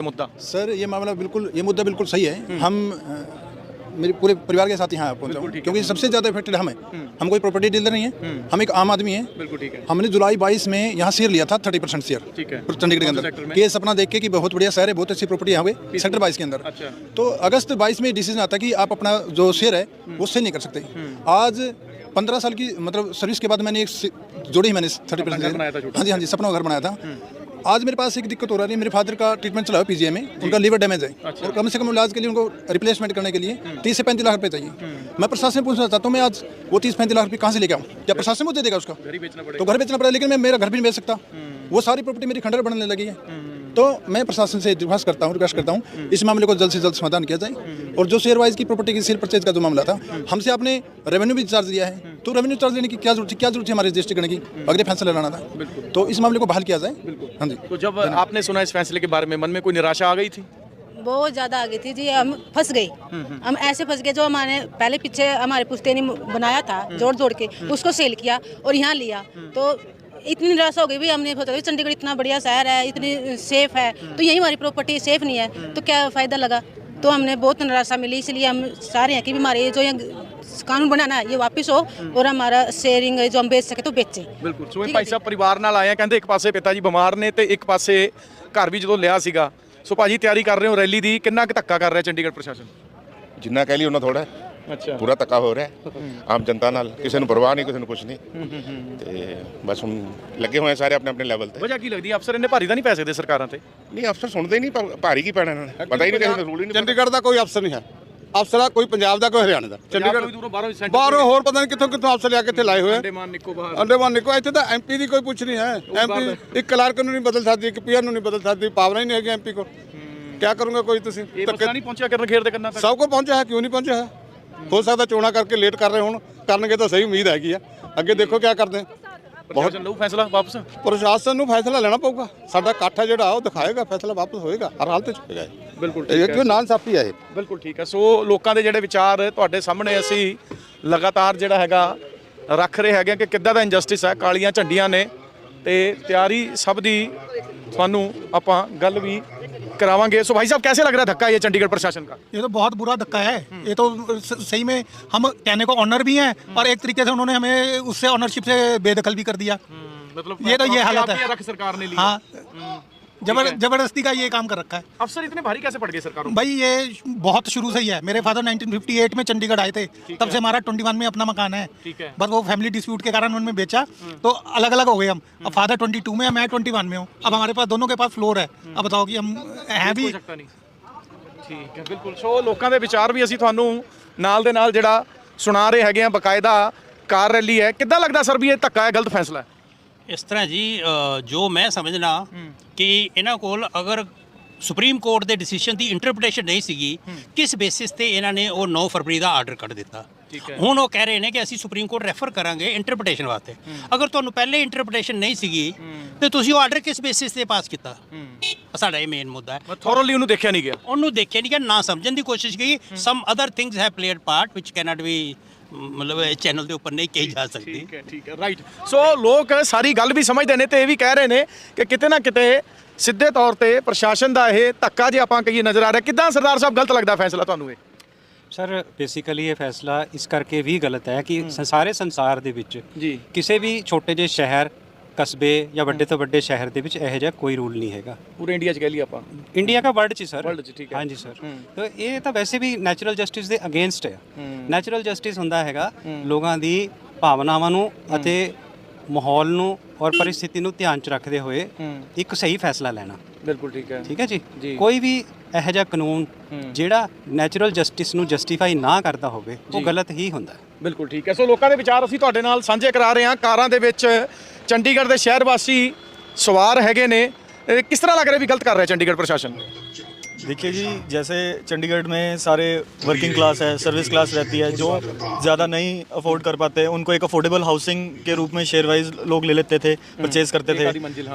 मुद्दा? सर ये मुद्दा बिल्कुल सही है। हम मेरे पूरे परिवार के साथ यहाँ पहुँचा हूँ क्योंकि सबसे ज़्यादा इफेक्टेड हम हैं। हम कोई प्रॉपर्टी डीलर नहीं है, हम एक आम आदमी हैं। बिल्कुल ठीक है। हमने जुलाई 22 में यहाँ शेयर लिया था 30% शेयर, ठीक है, चंडीगढ़ के अंदर। केस अपना देख के कि बहुत बढ़िया शहर है, बहुत अच्छी प्रॉपर्टी यहाँ पे सेक्टर 22 के अंदर। अच्छा। तो अगस्त 22 में डिसीजन आता कि आप अपना जो शेयर है वो सेल नहीं कर सकते। आज 15 साल की मतलब सर्विस के बाद मैंने एक जोड़ी मैंने 30%। हाँ जी, सपना घर बनाया था। आज मेरे पास एक दिक्कत हो रही है, मेरे फादर का ट्रीटमेंट चला है पीजीआई में, उनका लीवर डैमेज है। अच्छा। और कम से कम इलाज के लिए उनको रिप्लेसमेंट करने के लिए 30 से 35 लाख रुपए चाहिए। मैं प्रशासन से पूछना चाहता हूँ, मैं आज वो 30-35 लाख रुपए कहाँ से लेके आऊँ? क्या प्रशासन मुझे देगा उसका? घर ही बेचना पड़ेगा। तो घर बेचना पड़ेगा, लेकिन मैं मेरा घर भी नहीं बेच सकता। वो सारी प्रॉपर्टी मेरी खंडर बनने लगी है। तो मैं प्रशासन से रिक्वेस्ट करता हूँ इस मामले को जल्द से जल्द समाधान किया जाए। और जो शेयर वाइज की प्रॉपर्टी की सेल परचेज का जो मामला था, हमसे आपने रेवेन्यू भी चार्ज लिया है, तो रेवेन्यू चार्ज लेने की क्या जरूरत है हमारे रजिस्ट्री करने की? अगले फैसला लाना था, तो इस मामले को बहाल किया जाए। हाँ जी। तो जब आपने सुना इस फैसले के बारे में, मन में कोई निराशा आ गई थी? बहुत ज़्यादा आ गई थी जी। हम फंस गए, हम ऐसे फंस गए जो हमारे पहले पीछे हमारे पुश्तैनी बनाया था जोड़ के, उसको सेल किया और यहाँ लिया। तो इतनी निराशा हो गई भी, हमने सोचा कि चंडीगढ़ इतना बढ़िया शहर है, इतनी सेफ है, तो यही हमारी प्रॉपर्टी सेफ नहीं है तो क्या फ़ायदा लगा? तो हमने बहुत निराशा मिली, इसलिए हम चाह रहे हैं कि हमारे जो कानून बनाना है ये वापस हो और हमारा शेयरिंग जो हम बेच सके तो बेचें। बिल्कुल। सो भाई साहब परिवार नाल आए, कहते एक पासे पिता जी बिमार ने ਤੇ ਇੱਕ ਪਾਸੇ ਘਰ ਵੀ ਜਦੋਂ ਲਿਆ ਸੀਗਾ। ਸੋ ਭਾਜੀ ਤਿਆਰੀ ਕਰ ਰਹੇ ਹੋ ਰੈਲੀ ਦੀ, ਕਿੰਨਾ ਕੁ ਧੱਕਾ ਕਰ ਰਿਹਾ ਚੰਡੀਗੜ੍ਹ ਪ੍ਰਸ਼ਾਸਨ? ਜਿੰਨਾ ਕਹਿ ਲਈ ਉਹਨਾਂ ਥੋੜਾ। ਅੱਛਾ। ਪੂਰਾ ਧੱਕਾ ਹੋ ਰਿਹਾ ਆਮ ਜਨਤਾ ਨਾਲ, ਕਿਸੇ ਨੂੰ ਪਰਵਾਹ ਨਹੀਂ, ਕਿਸੇ ਨੂੰ ਕੁਝ ਨਹੀਂ। ਤੇ ਬਸ ਹੁਣ ਲੱਗੇ ਹੋਏ ਸਾਰੇ ਆਪਣੇ ਆਪਣੇ ਲੈਵਲ ਤੇ। ਵਜ੍ਹਾ ਕੀ ਲੱਗਦੀ? ਅਫਸਰ ਇੰਨੇ ਭਾਰੀ ਤਾਂ ਨਹੀਂ ਪੈ ਸਕਦੇ ਸਰਕਾਰਾਂ ਤੇ? ਨਹੀਂ, ਅਫਸਰ ਸੁਣਦੇ ਹੀ ਨਹੀਂ, ਭਾਰੀ ਕੀ ਪੈਣਾ ਇਹਨਾਂ ਨੇ, ਪਤਾ ਹੀ ਨਹੀਂ, ਕਿਸੇ ਨੂੰ ਰੂਲ ਹੀ ਨਹੀਂ। ਚੰਡੀਗੜ੍ਹ ਦਾ ਕੋਈ ਅਫਸਰ ਨਹੀਂ ਹੈ। ਅਫਸਰ ਆ ਕੋਈ ਪੰਜਾਬ ਦਾ, ਕੋਈ ਹਰਿਆਣਾ ਦਾ। ਚੰਡੀਗੜ੍ਹ ਬਾਹਰੋਂ ਹੋਰ ਪਤਾ ਨਹੀਂ ਕਿੱਥੋਂ ਅਫਸਰ ਲਿਆ ਕਿੱਥੇ ਲਾਏ ਹੋਏ ਆ। ਅੰਡੇਮਾਨ ਨਿੱਕੋ ਇੱਥੇ ਤਾਂ ਐਮਪੀ ਦੀ ਕੋਈ ਪੁੱਛ ਨਹੀਂ ਹੈ। ਐਮਪੀ ਇੱਕ ਕਲਰਕ ਨੂੰ ਨਹੀਂ ਬਦਲ ਸਕਦੀ, ਇੱਕ ਪੀਆਰ ਨੂੰ ਨਹੀਂ ਬਦਲ ਸਕਦੀ, ਪਾਵਰਾਂ ਹੀ ਨਹੀਂ ਹੈਗੀ ਐਮਪੀ ਕੋਲ। ਕਿਆ ਕਰੂੰਗਾ ਕੋਈ? ਤੁਸੀਂ ਨਹੀਂ ਪਹੁੰਚਿਆ ਕਰਨ ਖੇਡ ਦੇ ਕਰਨਾ ਸਭ ਕੋ ਪਹੁੰਚਿਆ ਹੈ, ਕਿਉਂ ਨਹੀਂ ਪਹੁੰਚਿਆ ਹੈ? ਹੋ ਸਕਦਾ ਚੋਣਾਂ ਕਰਕੇ ਲੇਟ ਕਰ ਰਹੇ ਹੁਣ, ਕਰਨਗੇ ਤਾਂ ਸਹੀ ਉਮੀਦ ਹੈਗੀ ਆ। ਅੱਗੇ ਦੇਖੋ ਕਿਆ ਕਰਦੇ। ਬਹੁਤ ਲਊ ਫੈਸਲਾ ਵਾਪਸ? ਪ੍ਰਸ਼ਾਸਨ ਨੂੰ ਫੈਸਲਾ ਲੈਣਾ ਪਊਗਾ। ਸਾਡਾ ਇਕੱਠ ਹੈ ਜਿਹੜਾ ਉਹ ਦਿਖਾਏਗਾ, ਫੈਸਲਾ ਵਾਪਸ ਹੋਏਗਾ, ਹਰ ਹਾਲਤ ਵਿੱਚ ਹੋਏਗਾ। ਬਿਲਕੁਲ ਇਹ ਕਿਉਂ ਨਾਇਨਸਾਫੀ ਹੈ ਇਹ। ਬਿਲਕੁਲ ਠੀਕ ਹੈ। ਸੋ ਲੋਕਾਂ ਦੇ ਜਿਹੜੇ ਵਿਚਾਰ ਤੁਹਾਡੇ ਸਾਹਮਣੇ ਅਸੀਂ ਲਗਾਤਾਰ ਜਿਹੜਾ ਹੈਗਾ ਰੱਖ ਰਹੇ ਹੈਗੇ ਕਿ ਕਿੱਦਾਂ ਦਾ ਇਨਜਸਟਿਸ ਹੈ। ਕਾਲੀਆਂ ਝੰਡੀਆਂ ਨੇ ਤੇ ਤਿਆਰੀ ਸਭ ਦੀ ਤੁਹਾਨੂੰ ਆਪਾਂ ਗੱਲ ਵੀ करावांगे। सो भाई साहब कैसे लग रहा है धक्का ये चंडीगढ़ प्रशासन का? ये तो बहुत बुरा धक्का है। ये तो सही में हम कहने को ऑनर भी हैं और एक तरीके से उन्होंने हमें उससे ऑनरशिप से बेदखल भी कर दिया। मतलब ये तो ये हालत है। सरकार ने लिया। हाँ, जबरदस्ती का ये काम कर रखा है। अफसर इतने भारी कैसे पड़ गए सरकारों? भाई ये बहुत शुरू से ही है। मेरे फादर 1958 में चंडीगढ़ आए थे, तब से हमारा 21 में अपना मकान है। ठीक है। बस वो फैमिली डिस्प्यूट के कारण उन्होंने बेचा तो अलग अलग हो गए हम। अब फादर 22 में है, मैं 21 में हूँ। अब हमारे पास दोनों के पास फ्लोर है। अब बताओ कि हम हैं भी। ठीक है, बिल्कुल। सो लोगों के विचार भी ਅਸੀਂ ਤੁਹਾਨੂੰ ਨਾਲ ਦੇ ਨਾਲ ਜਿਹੜਾ ਸੁਣਾ ਰਹੇ ਹੈਗੇ ਆ। ਬਕਾਇਦਾ ਕਾਰ ਰੈਲੀ ਹੈ। ਕਿੱਦਾਂ ਲੱਗਦਾ ਸਰ ਵੀ ਇਹ ਧੱਕਾ ਹੈ, ਗਲਤ ਫੈਸਲਾ ਹੈ? ਇਸ ਤਰ੍ਹਾਂ ਜੀ ਜੋ ਮੈਂ ਸਮਝਣਾ ਕਿ ਇਹਨਾਂ ਕੋਲ ਅਗਰ ਸੁਪਰੀਮ ਕੋਰਟ ਦੇ ਡਿਸੀਜਨ ਦੀ ਇੰਟਰਪ੍ਰੀਟੇਸ਼ਨ ਨਹੀਂ ਸੀਗੀ, ਕਿਸ ਬੇਸਿਸ ਤੇ ਇਹਨਾਂ ਨੇ ਉਹ 9 ਫਰਵਰੀ ਦਾ ਆਰਡਰ ਕੱਢ ਦਿੱਤਾ। ਹੁਣ ਉਹ ਕਹਿ ਰਹੇ ਨੇ ਕਿ ਅਸੀਂ ਸੁਪਰੀਮ ਕੋਰਟ ਰੈਫਰ ਕਰਾਂਗੇ ਇੰਟਰਪ੍ਰੀਟੇਸ਼ਨ ਵਾਸਤੇ। ਅਗਰ ਤੁਹਾਨੂੰ ਪਹਿਲੇ ਇੰਟਰਪ੍ਰੀਟੇਸ਼ਨ ਨਹੀਂ ਸੀਗੀ ਤੇ ਤੁਸੀਂ ਉਹ ਆਰਡਰ ਕਿਸ ਬੇਸਿਸ ਤੇ ਪਾਸ ਕੀਤਾ? ਸਾਡਾ ਇਹ ਮੇਨ ਮੁੱਦਾ ਹੈ। ਥੋਰਲੀ ਉਹਨੂੰ ਦੇਖਿਆ ਨਹੀਂ ਗਿਆ, ਨਾ ਸਮਝਣ ਦੀ ਕੋਸ਼ਿਸ਼ ਕੀਤੀ। ਸਮ other things have played part which can't B मतलब चैनल के ऊपर नहीं कही जा सकती। ठीक है राइट। सो लोग सारी गल भी समझते हैं तो ये भी कह रहे हैं कि किते ना किते सीधे तौर पर प्रशासन का यह धक्का जे आपां कहिए नज़र आ रहा है। कितना सरदार साहब गलत लगता फैसला तुहानूं? सर बेसिकली ये फैसला इस करके भी गलत है कि सारे संसार दे विच किसी भी छोटे जे शहर कस्बे या ਵੱਡੇ ਤੋਂ ਵੱਡੇ ਸ਼ਹਿਰ ਦੇ ਵਿੱਚ ਇਹੋ ਜਿਹਾ ਕੋਈ ਰੂਲ ਨਹੀਂ ਹੈਗਾ। पूरे इंडिया च कह लिया ਆਪਾਂ, ਇੰਡੀਆ ਦਾ ਵਰਲਡ ਚ ਸਰ। ठीक है। हाँ जी सर। तो ਇਹ ਤਾਂ ਵੈਸੇ ਵੀ ਨੈਚੁਰਲ ਜਸਟਿਸ ਦੇ ਅਗੇਂਸਟ ਹੈ। ਨੈਚੁਰਲ ਜਸਟਿਸ ਹੁੰਦਾ ਹੈਗਾ ਲੋਕਾਂ ਦੀ ਭਾਵਨਾਵਾਂ ਨੂੰ ਅਤੇ ਮਾਹੌਲ ਨੂੰ ਔਰ परिस्थिति ਨੂੰ ਧਿਆਨ ਚ ਰੱਖਦੇ ਹੋਏ ਇੱਕ ਸਹੀ ਫੈਸਲਾ ਲੈਣਾ। ਬਿਲਕੁਲ ਠੀਕ ਹੈ। ਠੀਕ ਹੈ ਜੀ। ਕੋਈ ਵੀ ਇਹੋ ਜਿਹਾ ਕਾਨੂੰਨ ਜਿਹੜਾ ਨੈਚੁਰਲ ਜਸਟਿਸ ਨੂੰ ਜਸਟੀਫਾਈ ਨਾ ਕਰਦਾ ਹੋਵੇ ਉਹ ਗਲਤ ਹੀ ਹੁੰਦਾ। ਬਿਲਕੁਲ ਠੀਕ ਹੈ। ਸੋ ਲੋਕਾਂ ਦੇ ਵਿਚਾਰ ਅਸੀਂ ਤੁਹਾਡੇ ਨਾਲ ਸਾਂਝੇ ਕਰਾ ਰਹੇ ਹਾਂ। ਕਾਰਾਂ ਦੇ ਵਿੱਚ ਚੰਡੀਗੜ੍ਹ ਦੇ ਸ਼ਹਿਰ ਵਾਸੀ ਸਵਾਰ ਹੈਗੇ ਨੇ। ਕਿਸ ਤਰ੍ਹਾਂ ਲੱਗ ਰਿਹਾ ਵੀ ਗਲਤ ਕਰ ਰਿਹਾ ਚੰਡੀਗੜ੍ਹ ਪ੍ਰਸ਼ਾਸਨ? देखिए जी, जैसे चंडीगढ़ में सारे वर्किंग क्लास है, सर्विस क्लास रहती है, जो ज़्यादा नहीं अफोर्ड कर पाते उनको एक अफोर्डेबल हाउसिंग के रूप में शेयर वाइज लोग ले लेते थे, परचेज करते थे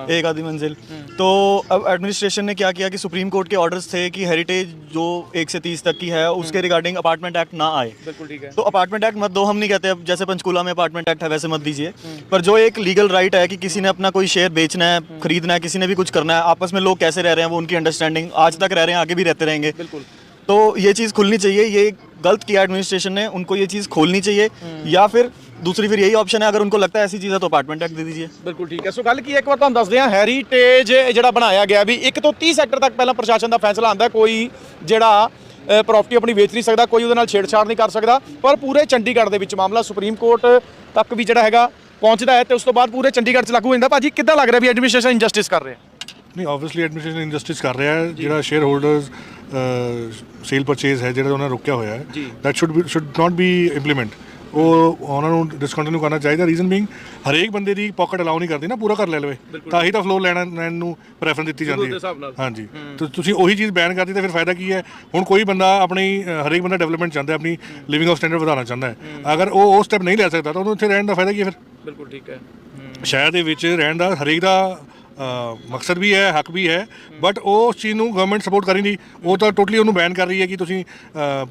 एक आधी मंजिल। तो अब एडमिनिस्ट्रेशन ने क्या किया कि सुप्रीम कोर्ट के ऑर्डर्स थे कि हेरिटेज जो 1 से 30 तक की है उसके रिगार्डिंग अपार्टमेंट एक्ट ना आए। बिल्कुल ठीक है। तो अपार्टमेंट एक्ट मत दो, हम नहीं कहते अब जैसे पंचकूला में अपार्टमेंट एक्ट है वैसे मत दीजिए, पर जो एक लीगल राइट है कि किसी ने अपना कोई शेयर बेचना है, खरीदना है, किसी ने भी कुछ करना है, आपस में लोग कैसे रह रहे हैं वो उनकी अंडरस्टैंडिंग आज तक रह रहे हैं, आगे भी रहते रहेंगे। बिल्कुल। तो ये चीज़ खुलनी चाहिए, ये गलत किया एडमिनिस्ट्रेशन ने, उनको ये चीज़ खोलनी चाहिए, या फिर दूसरी फिर यही ऑप्शन है, अगर उनको लगता है ऐसी चीज़ है तो अपार्टमेंट एक्ट दे दीजिए। ਬਿਲਕੁਲ ਠੀਕ ਹੈ। ਸੋ ਗੱਲ ਕੀ ਹੈ, ਇੱਕ ਵਾਰ ਤੁਹਾਨੂੰ ਦੱਸਦੇ ਹਾਂ, ਹੈਰੀਟੇਜ ਜਿਹੜਾ ਬਣਾਇਆ ਗਿਆ ਵੀ 1 ਤੋਂ 30 ਸੈਕਟਰ ਤੱਕ ਪਹਿਲਾਂ ਪ੍ਰਸ਼ਾਸਨ ਦਾ ਫੈਸਲਾ ਆਂਦਾ, ਕੋਈ ਜਿਹੜਾ ਪ੍ਰਾਪਰਟੀ ਆਪਣੀ ਵੇਚ ਨਹੀਂ ਸਕਦਾ, ਕੋਈ ਉਹਦੇ ਨਾਲ ਛੇੜਛਾੜ ਨਹੀਂ ਕਰ ਸਕਦਾ, ਪਰ ਪੂਰੇ ਚੰਡੀਗੜ੍ਹ ਦੇ ਵਿੱਚ ਮਾਮਲਾ ਸੁਪਰੀਮ ਕੋਰਟ ਤੱਕ ਵੀ ਜਿਹੜਾ ਹੈਗਾ ਪਹੁੰਚਦਾ ਹੈ ਤੇ ਉਸ ਤੋਂ ਬਾਅਦ ਪੂਰੇ ਚੰਡੀਗੜ੍ਹ 'ਚ ਲਾਗੂ ਹੋ ਜਾਂਦਾ। ਭਾਜੀ ਕਿੱਦਾਂ ਲੱਗ ਰਿਹਾ ਵੀ ਐਡਮਿਨਿਸਟ੍ਰੇਸ਼ਨ ਇਨਜਸਟਿਸ ਕਰ ਰਿਹਾ? ਨਹੀਂ, ਆਬਵੀਅਸਲੀ ਐਡਮਿਨਿਸਟ੍ਰੇਸ਼ਨ ਇਨਜਸਟਿਸ ਕਰ ਰਿਹਾ ਹੈ। ਜਿਹੜਾ ਸ਼ੇਅਰ ਹੋਲਡਰਸ ਸੇਲ ਪਰਚੇਜ਼ ਹੈ ਜਿਹੜਾ ਉਹਨਾਂ ਨੇ ਰੁਕਿਆ ਹੋਇਆ ਹੈ, that should not be implement. ਉਹ ਉਹਨਾਂ ਨੂੰ ਡਿਸਕੰਟੀਨਿਊ ਕਰਨਾ ਚਾਹੀਦਾ। ਰੀਜ਼ਨ ਬੀਇੰਗ ਹਰੇਕ ਬੰਦੇ ਦੀ ਪਾਕਟ ਅਲਾਉ ਨਹੀਂ ਕਰਦੀ ਨਾ ਪੂਰਾ ਕਰ ਲੈ ਲਵੇ, ਤਾਂ ਹੀ ਤਾਂ ਫਲੋਰ ਲੈਣ ਨੂੰ ਪ੍ਰੈਫਰੈਂਸ ਦਿੱਤੀ ਜਾਂਦੀ ਹੈ। ਹਾਂਜੀ, ਤੇ ਤੁਸੀਂ ਉਹੀ ਚੀਜ਼ ਬੈਨ ਕਰਦੀ ਤਾਂ ਫਿਰ ਫਾਇਦਾ ਕੀ ਹੈ? ਹੁਣ ਕੋਈ ਬੰਦਾ ਆਪਣੀ ਹਰੇਕ ਬੰਦਾ ਡਿਵੈਲਪਮੈਂਟ ਚਾਹੁੰਦਾ, ਆਪਣੀ ਲਿਵਿੰਗ ਆਫ ਸਟੈਂਡਰਡ ਵਧਾਉਣਾ ਚਾਹੁੰਦਾ ਹੈ, ਅਗਰ ਉਹ ਸਟੈਪ ਨਹੀਂ ਲੈ ਸਕਦਾ ਤਾਂ ਉਹਨੂੰ ਇੱਥੇ ਰਹਿਣ ਦਾ ਫਾਇਦਾ ਕੀ ਹੈ ਫਿਰ? ਬਿਲਕੁਲ ਠੀਕ ਹੈ। ਸ਼ਹਿਰ ਦੇ ਵਿੱਚ ਰਹਿਣ ਦਾ ਹਰੇਕ ਦਾ ਮਕਸਦ ਵੀ ਹੈ, ਹੱਕ ਵੀ ਹੈ, ਬਟ ਉਹ ਉਸ ਚੀਜ਼ ਨੂੰ ਗਵਰਨਮੈਂਟ ਸਪੋਰਟ ਕਰ ਹੀ ਨਹੀਂ। ਉਹ ਤਾਂ ਟੋਟਲੀ ਉਹਨੂੰ ਬੈਨ ਕਰ ਰਹੀ ਹੈ ਕਿ ਤੁਸੀਂ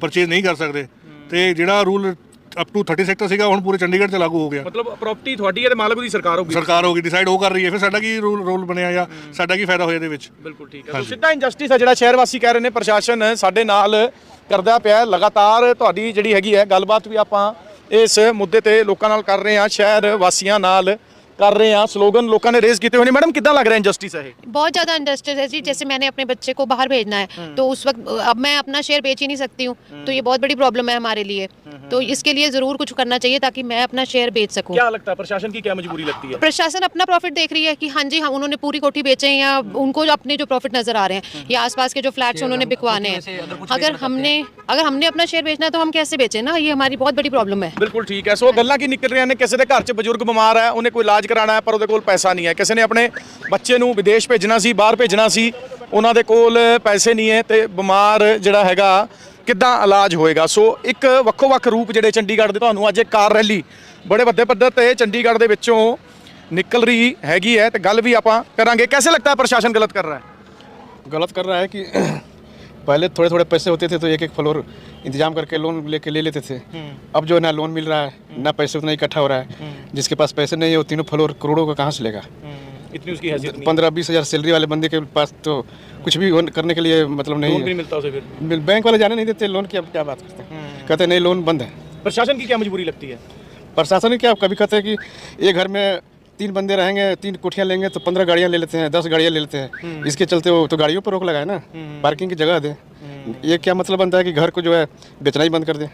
ਪਰਚੇਜ਼ ਨਹੀਂ ਕਰ ਸਕਦੇ, ਤੇ ਜਿਹੜਾ ਰੂਲ ਅਪ ਟੂ 30 ਸੈਕਟਰ ਸੀਗਾ ਹੁਣ ਪੂਰੇ ਚੰਡੀਗੜ੍ਹ 'ਚ ਲਾਗੂ ਹੋ ਗਿਆ। ਮਤਲਬ ਪ੍ਰਾਪਰਟੀ ਤੁਹਾਡੀ ਹੈ ਤੇ ਮਾਲਕ ਦੀ ਸਰਕਾਰ ਹੋਗੀ। ਸਰਕਾਰ ਹੋਗੀ, ਡਿਸਾਈਡ ਉਹ ਕਰ ਰਹੀ ਹੈ, ਫਿਰ ਸਾਡਾ ਕੀ ਰੋਲ ਬਣਿਆ ਜਾਂ ਸਾਡਾ ਕੀ ਫਾਇਦਾ ਹੋਇਆ ਇਹਦੇ ਵਿੱਚ? ਬਿਲਕੁਲ ਠੀਕ ਹੈ। ਸਿੱਧਾ ਇਨਜਸਟਿਸ ਹੈ ਜਿਹੜਾ ਸ਼ਹਿਰ ਵਾਸੀ ਕਹਿ ਰਹੇ ਨੇ, ਪ੍ਰਸ਼ਾਸਨ ਸਾਡੇ ਨਾਲ ਕਰਦਾ ਪਿਆ ਲਗਾਤਾਰ। ਤੁਹਾਡੀ ਜਿਹੜੀ ਹੈਗੀ ਹੈ ਗੱਲਬਾਤ ਵੀ ਆਪਾਂ ਇਸ ਮੁੱਦੇ ਤੇ ਲੋਕਾਂ ਨਾਲ ਕਰ ਰਹੇ ਹਾਂ, ਸ਼ਹਿਰ ਵਾਸੀਆਂ ਨਾਲ कर रहे हैं, स्लोगन लोगों ने रेज किए हुए। मैडम कितना लग रहा है इनजस्टिस है? बहुत ज़्यादा इनजस्टिस है जी। जैसे मैंने अपने बच्चे को बाहर भेजना है तो उस वक्त अब मैं अपना शेयर बेच ही नहीं सकती हूँ, तो ये बहुत बड़ी प्रॉब्लम है हमारे लिए। तो इसके लिए ज़रूर कुछ करना चाहिए ताकि मैं अपना शेयर बेच सकूँ। क्या लगता है प्रशासन की क्या मजबूरी लगती है? प्रशासन अपना प्रॉफिट देख रही है कि हाँ जी हाँ उन्होंने पूरी कोठी बेचे हैं या उनको अपने जो प्रॉफिट नज़र आ रहे हैं या आसपास के जो फ्लैट्स उन्होंने बिकवाने हैं। अगर हमने अपना शेयर बेचना है तो हम कैसे बेचें ना, ये हमारी बहुत बड़ी प्रॉब्लम है। बिल्कुल ठीक है। सो गल्लां की निकल रही ने, किसी के घर च बजुर्ग बीमार है, उन्हें कोई इलाज कराना है पर ਉਹਦੇ ਕੋਲ ਪੈਸਾ ਨਹੀਂ ਹੈ, ਕਿਸੇ ਨੇ ਆਪਣੇ ਬੱਚੇ ਨੂੰ ਵਿਦੇਸ਼ ਭੇਜਣਾ ਸੀ, ਬਾਹਰ ਭੇਜਣਾ ਸੀ, ਉਹਨਾਂ ਦੇ ਕੋਲ ਪੈਸੇ ਨਹੀਂ ਹੈ, ਤੇ ਬਿਮਾਰ ਜਿਹੜਾ ਹੈਗਾ ਕਿੱਦਾਂ ਇਲਾਜ ਹੋਏਗਾ? ਸੋ ਇੱਕ ਵੱਖੋ ਵੱਖ ਰੂਪ ਜਿਹੜੇ ਚੰਡੀਗੜ੍ਹ ਦੇ ਤੁਹਾਨੂੰ ਅੱਜ ਇੱਕ ਕਾਰ ਰੈਲੀ ਬੜੇ ਵੱਡੇ ਪੱਧਰ ਤੇ ਚੰਡੀਗੜ੍ਹ ਦੇ ਵਿੱਚੋਂ ਨਿਕਲ ਰਹੀ ਹੈਗੀ ਹੈ, ਤੇ ਗੱਲ ਵੀ ਆਪਾਂ ਕਰਾਂਗੇ। कैसे लगता है प्रशासन गलत कर रहा है? गलत कर रहा है कि पहले थोड़े थोड़े पैसे होते थे तो एक फ्लोर इंतजाम करके लोन ले लेते थे। अब जो है ना लोन मिल रहा है ना पैसे उतना इकट्ठा हो रहा है। जिसके पास पैसे नहीं है वो तीनों फ्लोर करोड़ों का कहाँ से लेगा? इतनी उसकी हैसियत नहीं। 15-20 हज़ार सैलरी वाले बंदे के पास तो कुछ भी करने के लिए मतलब नहीं नहीं मिलता उसे, फिर बैंक वाले जाने नहीं देते लोन की। अब क्या बात करते हैं, कहते हैं नहीं लोन बंद है। प्रशासन की क्या मजबूरी लगती है? प्रशासन की क्या, कभी कहते हैं कि एक घर में 3 बंदे रहेंगे, 3 कोठियाँ लेंगे तो 15 गाड़ियाँ ले लेते हैं, 10 गाड़ियाँ ले लेते हैं। इसके चलते वो तो गाड़ियों पर रोक लगाए ना, पार्किंग की जगह दे। ये क्या मतलब बनता है कि घर को जो है बेचना ही बंद कर दे?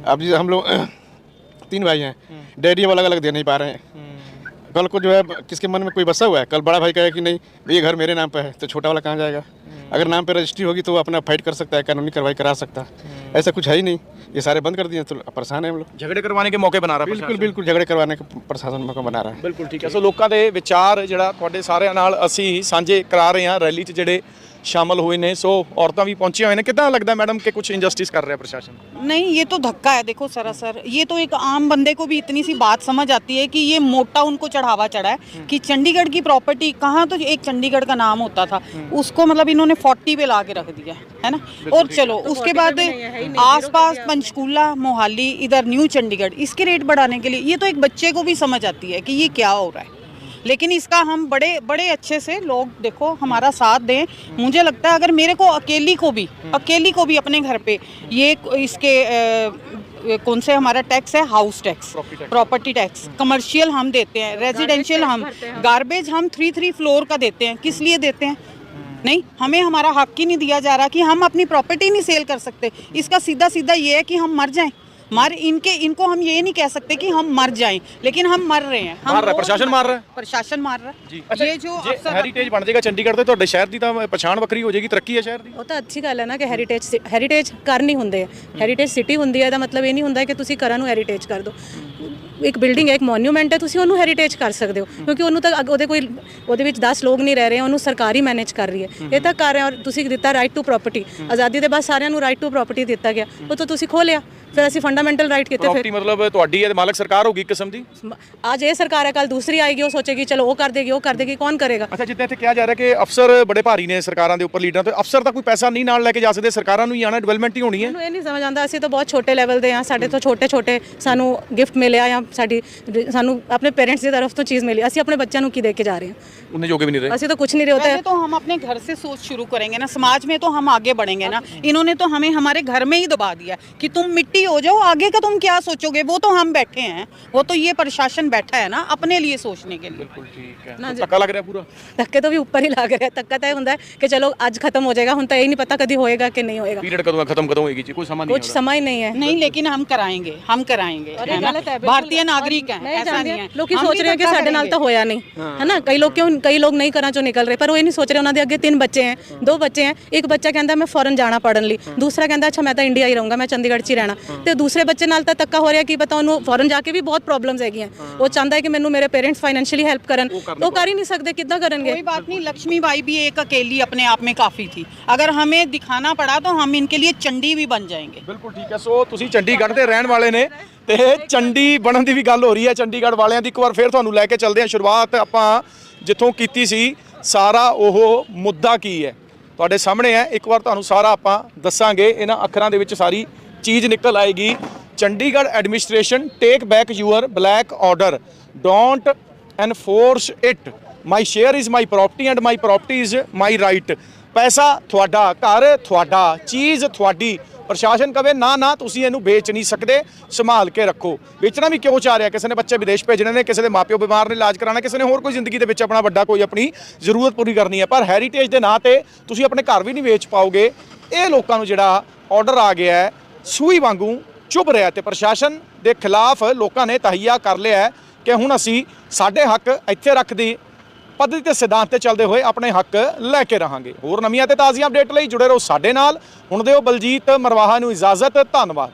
अब हम लोग 3 भाई हैं, डैडी अलग अलग दे नहीं पा रहे हैं। कल को जो है किसके मन में कोई बसा हुआ है, कल बड़ा भाई कहे कि नहीं ये घर मेरे नाम पे है, तो छोटा वाला कहाँ जाएगा? अगर नाम पे रजिस्ट्री होगी तो वो अपना फाइट कर सकता है, कानूनी कार्रवाई करा सकता है। ऐसा कुछ है ही नहीं, ये सारे बंद कर दिए तो परेशान है हम लोग। झगड़े करवाने के मौके बना रहा है बिल्कुल बिल्कुल झगड़े करवाने के प्रशासन मौका बना रहा है। बिल्कुल ठीक है। सो ਲੋਕਾਂ ਦੇ ਵਿਚਾਰ ਜਿਹੜਾ ਤੁਹਾਡੇ ਸਾਰਿਆਂ ਨਾਲ ਅਸੀਂ ਸਾਂਝੇ ਕਰਾ ਰਹੇ ਹਾਂ ਰੈਲੀ 'ਚ ਜਿਹੜੇ शामिल हुए ने। सो औरतां भी पहुंची हुई ने। कितना लगता है मैडम कि कुछ इनजस्टिस कर रहा है प्रशासन? नहीं, ये तो धक्का है। देखो सरासर ये तो एक आम बंदे को भी इतनी सी बात समझ आती है कि ये मोटा उनको चढ़ावा चढ़ा है कि चंडीगढ़ की प्रॉपर्टी कहाँ, तो एक चंडीगढ़ का नाम होता था उसको मतलब इन्होंने 40 पे ला के रख दिया है ना। और चलो उसके बाद आसपास पंचकूला, मोहाली, इधर न्यू चंडीगढ़, इसके रेट बढ़ाने के लिए ये तो एक बच्चे को भी समझ आती है कि ये क्या हो रहा है। लेकिन इसका हम बड़े बड़े अच्छे से लोग देखो हमारा साथ दें। मुझे लगता है अगर मेरे को अकेली को भी अपने घर पे ये इसके कौन से हमारा टैक्स है, house tax, property tax, commercial हम देते हैं, रेजिडेंशियल हम, गार्बेज हम 3 फ्लोर का देते हैं। किस लिए देते हैं? नहीं, हमें हमारा हक ही नहीं दिया जा रहा कि हम अपनी प्रॉपर्टी नहीं सेल कर सकते। इसका सीधा सीधा ये है कि हम मर जाएं। इनको हम ये नहीं कह सकते कि हम मर जाएं, लेकिन हम मर रहे हैं। मार रहा है प्रशासन, मार रहा है प्रशासन, मार रहा है। अच्छा, ये जो ਹੈਰੀਟੇਜ ਬਣ ਜਾਏਗਾ ਚੰਡੀਗੜ੍ਹ ਤੇ ਤੁਹਾਡੇ ਸ਼ਹਿਰ ਦੀ ਤਾਂ ਪਛਾਣ ਵੱਖਰੀ ਹੋ ਜਾਏਗੀ, ਤਰੱਕੀ ਹੈ ਸ਼ਹਿਰ ਦੀ। ਉਹ ਤਾਂ ਅੱਛੀ ਗੱਲ ਹੈ ਨਾ ਕਿ ਹੈਰੀਟੇਜ ਕਰ ਨਹੀਂ ਹੁੰਦੇ। ਹੈਰੀਟੇਜ ਸਿਟੀ ਹੁੰਦੀ ਹੈ, ਇਹਦਾ ਮਤਲਬ ਇਹ ਨਹੀਂ ਹੁੰਦਾ ਕਿ ਤੁਸੀਂ ਘਰਾਂ ਨੂੰ ਹੈਰੀਟੇਜ ਕਰ ਦਿਓ। ਇੱਕ ਬਿਲਡਿੰਗ ਹੈ, ਇੱਕ ਮੋਨੂਮੈਂਟ ਹੈ, ਤੁਸੀਂ ਉਹਨੂੰ ਹੈਰੀਟੇਜ ਕਰ ਸਕਦੇ ਹੋ ਕਿਉਂਕਿ ਉਹਨੂੰ ਤਾਂ ਉਹਦੇ ਵਿੱਚ 10 ਲੋਕ ਨਹੀਂ ਰਹਿ ਰਹੇ, ਉਹਨੂੰ ਸਰਕਾਰ ਹੀ ਮੈਨੇਜ ਕਰ ਰਹੀ ਹੈ। ਇਹ ਤਾਂ ਕਰ ਰਿਹਾ। ਔਰ ਤੁਸੀਂ ਦਿੱਤਾ ਰਾਈਟ ਟੂ ਪ੍ਰਾਪਰਟੀ, ਆਜ਼ਾਦੀ ਦੇ ਬਾਅਦ ਸਾਰਿਆਂ ਨੂੰ ਰਾਈਟ ਟੂ ਪ੍ਰਾਪਰਟੀ ਦਿੱਤਾ ਗਿਆ, ਉਹ ਤਾਂ ਤੁਸੀਂ ਖੋਹ ਲਿਆ। ਫਿਰ ਅਸੀਂ ਫੰਡਾਮੈਂਟਲ ਰਾਈਟ ਕੀਤੇ। ਪ੍ਰਾਪਰਟੀ ਮਤਲਬ ਤੁਹਾਡੀ ਹੈ, ਮਾਲਕ ਸਰਕਾਰ ਹੋਗੀ ਇੱਕ ਕਿਸਮ ਦੀ। ਅੱਜ ਇਹ ਸਰਕਾਰ ਹੈ, ਕੱਲ ਦੂਸਰੀ ਆਏਗੀ, ਉਹ ਸੋਚੇਗੀ ਚਲੋ ਉਹ ਕਰ ਦੇਗੀ, ਉਹ ਕਰ ਦੇਗੀ, ਕੌਣ ਕਰੇਗਾ। ਅੱਛਾ, ਜਿੱਦਾਂ ਇੱਥੇ ਕਿਹਾ ਜਾ ਰਿਹਾ ਕਿ ਅਫਸਰ ਬੜੇ ਭਾਰੀ ਨੇ ਸਰਕਾਰਾਂ ਦੇ ਉੱਪਰ, ਲੀਡਰਾਂ ਤੋਂ, ਅਫਸਰ ਤਾਂ ਕੋਈ ਪੈਸਾ ਨਹੀਂ ਨਾਲ ਲੈ ਕੇ ਜਾ ਸਕਦੇ, ਸਰਕਾਰਾਂ ਨੂੰ ਹੀ ਆਣਾ, ਡਿਵੈਲਪਮੈਂਟ ਹੀ ਹੋਣੀ ਹੈ। ਮੈਨੂੰ ਇਹ ਨਹੀਂ ਸਮਝ ਆਉਂਦਾ, ਅਸੀਂ ਤਾਂ ਬਹੁਤ ਛੋਟੇ ਲੈਵਲ ਦੇ ਹਾਂ, ਸਾਡੇ ਤੋਂ ਛੋਟੇ ਸਾਨੂੰ ਗਿਫਟ ਮਿਲਿਆ ਜਾਂ ਸਾਨੂੰ ਆਪਣੇ ਪੇਰੈਂट्स ਦੀ ਤਰਫ ਤੋਂ ਚੀਜ਼ ਮਿਲੀ, ਅਸੀਂ ਆਪਣੇ ਬੱਚਿਆਂ ਨੂੰ ਕੀ ਦੇ ਕੇ ਜਾ ਰਹੇ हैं, उन्हें जोगे भी नहीं रहे। ਅਸੀਂ ਤਾਂ कुछ नहीं रहे होते। पहले तो हम अपने घर से सोच शुरू करेंगे ना, समाज में तो हम आगे बढ़ेंगे ना। इन्होंने तो हमें हमारे घर में ही दबा दिया कि तुम मिट्टी हो जाओ, आगे का तुम क्या सोचोगे, वो तो हम बैठे हैं, वो तो ये प्रशासन बैठा है ना अपने लिए सोचने के लिए। ठीक है, धक्का लग रहा है पूरा। धक्के तो भी ऊपर ही लग रहे हैं, धक्का तो ये ਹੁੰਦਾ कि चलो आज खत्म हो जाएगा, ਹੁਣ ਤਾਂ ਇਹ ਨਹੀਂ ਪਤਾ ਕਦੀ ਹੋਏਗਾ ਕਿ ਨਹੀਂ होएगा। पीरियड कदों खत्म होएगी जी, कोई समय नहीं, कुछ समय नहीं है। नहीं, लेकिन हम कराएंगे, है ना? भारतीय नागरिक हैं, ऐसा नहीं है। लोग सोच रहे हैं कि ਸਾਡੇ ਨਾਲ ਤਾਂ ਹੋਇਆ ਨਹੀਂ, है ना? कई लोग नहीं ਘਰਾਂ ਚੋਂ ਨਿਕਲ ਰਹੇ, ਪਰ ਉਹ ਇਹ ਨਹੀਂ ਸੋਚ ਰਹੇ ਉਹਨਾਂ ਦੇ ਅੱਗੇ 3 ਬੱਚੇ ਹੈ, 2 ਬੱਚੇ ਹੈ। ਇੱਕ ਬੱਚਾ ਕਹਿੰਦਾ ਮੈਂ ਫੋਰਨ ਜਾਣਾ ਪੜਨ ਲਈ, ਦੂਸਰਾ ਕਹਿੰਦਾ ਅੱਛਾ ਮੈਂ ਤਾਂ ਇੰਡੀਆ ਹੀ ਰਹੂੰਗਾ, ਮੈਂ ਚੰਡੀਗੜ੍ਹ 'ਚ ਹੀ ਰਹਿਣਾ। ਤੇ ਦੂਸਰੇ ਬੱਚੇ ਨਾਲ ਤਾਂ ਧੱਕਾ ਹੋ ਰਿਹਾ, ਕੀ ਪਤਾ ਉਹਨੂੰ ਫੋਰਨ ਜਾ ਕੇ ਵੀ ਬਹੁਤ ਪ੍ਰੋਬਲਮਸ ਹੈਗੀਆਂ। ਉਹ ਚਾਹੁੰਦਾ ਹੈ ਕਿ ਮੈਨੂੰ ਮੇਰੇ ਪੇਰੈਂट्स फाइनेंशियली हेल्प करन, वो कर ही नहीं सकते, कितना करेंगे? कोई बात नहीं, लक्ष्मीबाई भी एक अकेली अपने आप में काफ़ी थी। अगर हमें दिखाना पड़ा तो हम इनके लिए चंडी भी बन जाएंगे। बिल्कुल ठीक है। सो ਤੁਸੀਂ ਚੰਡੀਗੜ੍ਹ ਦੇ ਰਹਿਣ ਵਾਲੇ ਨੇ ਤੇ ਚੰਡੀ ਬਣਨ ਦੀ ਵੀ ਗੱਲ ਹੋ ਰਹੀ ਹੈ ਚੰਡੀਗੜ੍ਹ ਵਾਲਿਆਂ ਦੀ। ਇੱਕ ਵਾਰ ਫਿਰ ਤੁਹਾਨੂੰ ਲੈ ਕੇ ਚੱਲਦੇ ਹਾਂ। ਸ਼ੁਰੂਆਤ ਆਪਾਂ ਜਿੱਥੋਂ ਕੀਤੀ ਸੀ, ਸਾਰਾ ਉਹ ਮੁੱਦਾ ਕੀ ਹੈ ਤੁਹਾਡੇ ਸਾਹਮਣੇ ਹੈ। ਇੱਕ ਵਾਰ ਤੁਹਾਨੂੰ ਸਾਰਾ ਆਪਾਂ ਦੱਸਾਂਗੇ, ਇਹਨਾਂ ਅੱਖਰਾਂ ਦੇ ਵਿੱਚ ਸਾਰੀ ਚੀਜ਼ ਨਿਕਲ ਆਏਗੀ। Chandigarh administration take back your black order, don't enforce it, my share is my property and my property is my right. ਪੈਸਾ ਤੁਹਾਡਾ, ਘਰ ਤੁਹਾਡਾ, ਚੀਜ਼ ਤੁਹਾਡੀ। ਪ੍ਰਸ਼ਾਸਨ ਕਵੇ ਨਾ ਨਾ ਤੁਸੀਂ ਇਹਨੂੰ ਵੇਚ ਨਹੀਂ ਸਕਦੇ, ਸੰਭਾਲ ਕੇ ਰੱਖੋ। ਵੇਚਣਾ ਵੀ ਕਿਉਂ ਚਾਹ ਰਿਹਾ? ਕਿਸੇ ਨੇ ਬੱਚੇ ਵਿਦੇਸ਼ ਭੇਜਣੇ ਨੇ, ਕਿਸੇ ਦੇ ਮਾਪਿਓ ਬਿਮਾਰ ਨੇ, ਇਲਾਜ ਕਰਾਉਣਾ, ਕਿਸੇ ਨੇ ਹੋਰ ਕੋਈ ਜ਼ਿੰਦਗੀ ਦੇ ਵਿੱਚ ਆਪਣਾ ਵੱਡਾ ਕੋਈ ਆਪਣੀ ਜ਼ਰੂਰਤ ਪੂਰੀ ਕਰਨੀ ਹੈ। ਪਰ ਹੈਰੀਟੇਜ ਦੇ ਨਾਂ ਤੇ ਤੁਸੀਂ ਆਪਣੇ ਘਰ ਵੀ ਨਹੀਂ ਵੇਚ ਪਾਓਗੇ। ਇਹ ਲੋਕਾਂ ਨੂੰ ਜਿਹੜਾ ਆਰਡਰ ਆ ਗਿਆ ਹੈ, ਸੂਈ ਵਾਂਗੂ ਚੁੱਭ ਰਿਹਾ ਤੇ ਪ੍ਰਸ਼ਾਸਨ ਦੇ ਖਿਲਾਫ ਲੋਕਾਂ ਨੇ ਤਹਈਆ ਕਰ ਲਿਆ ਕਿ ਹੁਣ ਅਸੀਂ ਸਾਡੇ ਹੱਕ ਇੱਥੇ ਰੱਖਦੀ ਪੱਧਤੀ ਤੇ ਸਿਧਾਂਤ ਤੇ ਚੱਲਦੇ ਹੋਏ ਆਪਣੇ ਹੱਕ ਲੈ ਕੇ ਰਹਾਂਗੇ। ਹੋਰ ਨਵੀਆਂ ਤੇ ਤਾਜ਼ੀਆਂ ਅਪਡੇਟ ਲਈ ਜੁੜੇ ਰਹੋ ਸਾਡੇ ਨਾਲ। ਹੁਣ ਦਿਓ ਬਲਜੀਤ ਮਰਵਾਹਾ ਨੂੰ ਇਜਾਜ਼ਤ। ਧੰਨਵਾਦ।